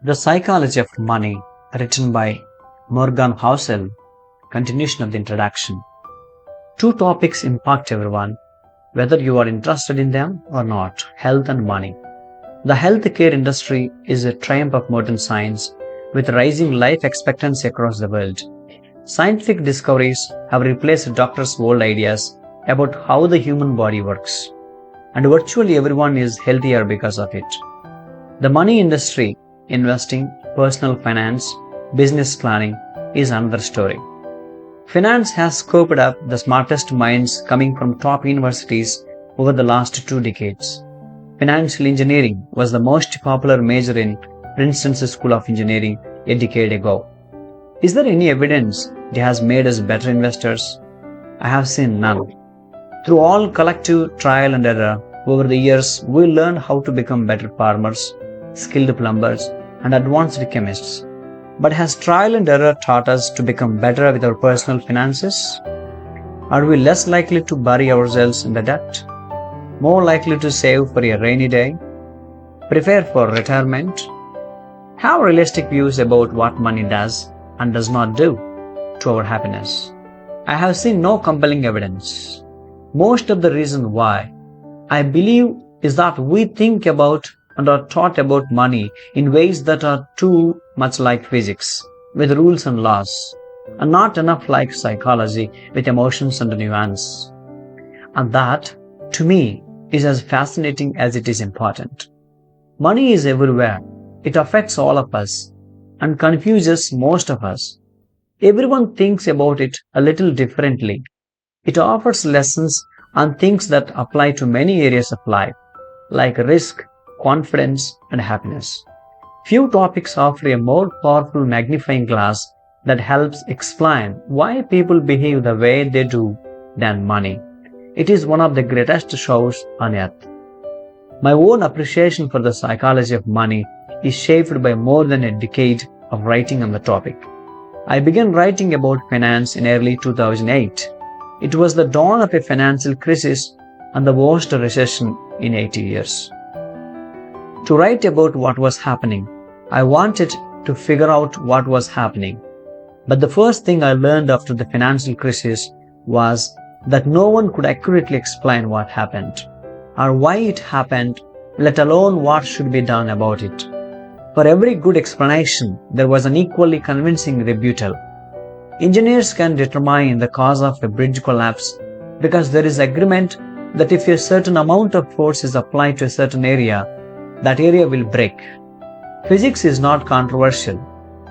The Psychology of Money, written by Morgan Housel, continuation of the introduction. Two topics impact everyone, whether you are interested in them or not: health and money. The healthcare industry is a triumph of modern science, with rising life expectancy across the world. Scientific discoveries have replaced doctors' old ideas about how the human body works, and virtually everyone is healthier because of it. The money industry, investing, personal finance, business planning, is another story. Finance has scooped up the smartest minds coming from top universities over the last 2 decades. Financial engineering was the most popular major in Princeton's School of Engineering a decade ago. Is there any evidence it has made us better investors? I have seen none. Through all collective trial and error, over the years, we learned how to become better farmers, skilled plumbers, and advanced chemists. But has trial and error taught us to become better with our personal finances? Are we less likely to bury ourselves in the debt? More likely to save for a rainy day? Prepare for retirement? Have realistic views about what money does and does not do to our happiness? I have seen no compelling evidence. Most of the reason why, I believe, is that we think about and are taught about money in ways that are too much like physics, with rules and laws, and not enough like psychology with emotions and nuance. And that, to me, is as fascinating as it is important. Money is everywhere. It affects all of us and confuses most of us. Everyone thinks about it a little differently. It offers lessons and things that apply to many areas of life, like risk, confidence, and happiness. Few topics offer a more powerful magnifying glass that helps explain why people behave the way they do than money. It is one of the greatest shows on earth. My own appreciation for the psychology of money is shaped by more than a decade of writing on the topic. I began writing about finance in early 2008. It was the dawn of a financial crisis and the worst recession in 80 years. To write about what was happening, I wanted to figure out what was happening. But the first thing I learned after the financial crisis was that no one could accurately explain what happened, or why it happened, let alone what should be done about it. For every good explanation, there was an equally convincing rebuttal. Engineers can determine the cause of a bridge collapse because there is agreement that if a certain amount of force is applied to a certain area, that area will break. Physics is not controversial.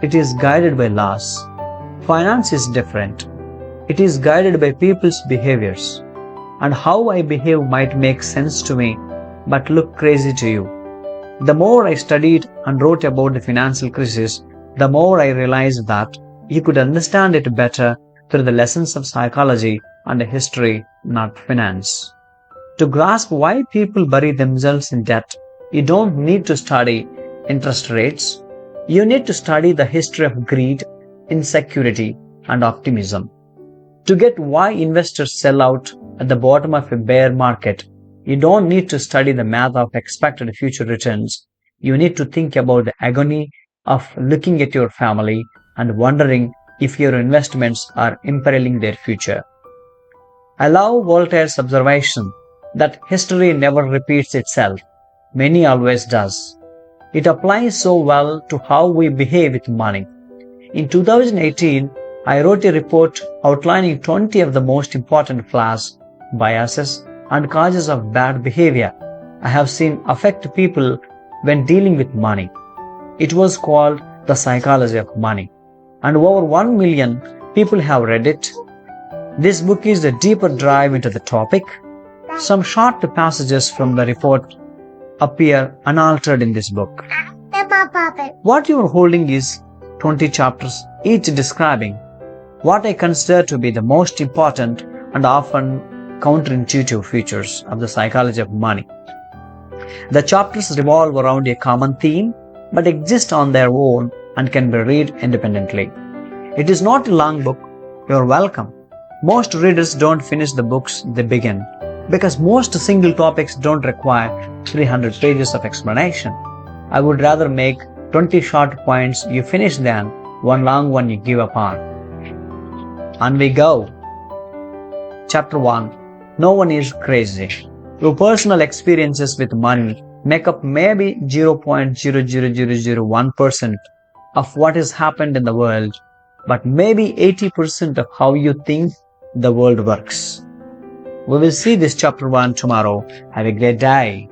It is guided by laws. Finance is different. It is guided by people's behaviors. And how I behave might make sense to me, but look crazy to you. The more I studied and wrote about the financial crisis, the more I realized that you could understand it better through the lessons of psychology and history, not finance. To grasp why people bury themselves in debt, you don't need to study interest rates. You need to study the history of greed, insecurity, and optimism. To get why investors sell out at the bottom of a bear market, you don't need to study the math of expected future returns. You need to think about the agony of looking at your family and wondering if your investments are imperiling their future. I love Voltaire's observation that history never repeats itself. Money always does. It applies so well to how we behave with money. In 2018, I wrote a report outlining 20 of the most important flaws, biases, and causes of bad behavior I have seen affect people when dealing with money. It was called The Psychology of Money, and over 1 million people have read it. This book is a deeper dive into the topic. Some short passages from the report appear unaltered in this book. What you are holding is 20 chapters, each describing what I consider to be the most important and often counterintuitive features of the psychology of money. The chapters revolve around a common theme but exist on their own and can be read independently. It is not a long book. You are welcome. Most readers don't finish the books they begin because most single topics don't require 300 pages of explanation. I would rather make 20 short points you finish them, one long one you give up on. On we go. Chapter 1. No one is crazy. Your personal experiences with money make up maybe 0.00001% of what has happened in the world, but maybe 80% of how you think the world works. We will see this chapter 1 tomorrow. Have a great day.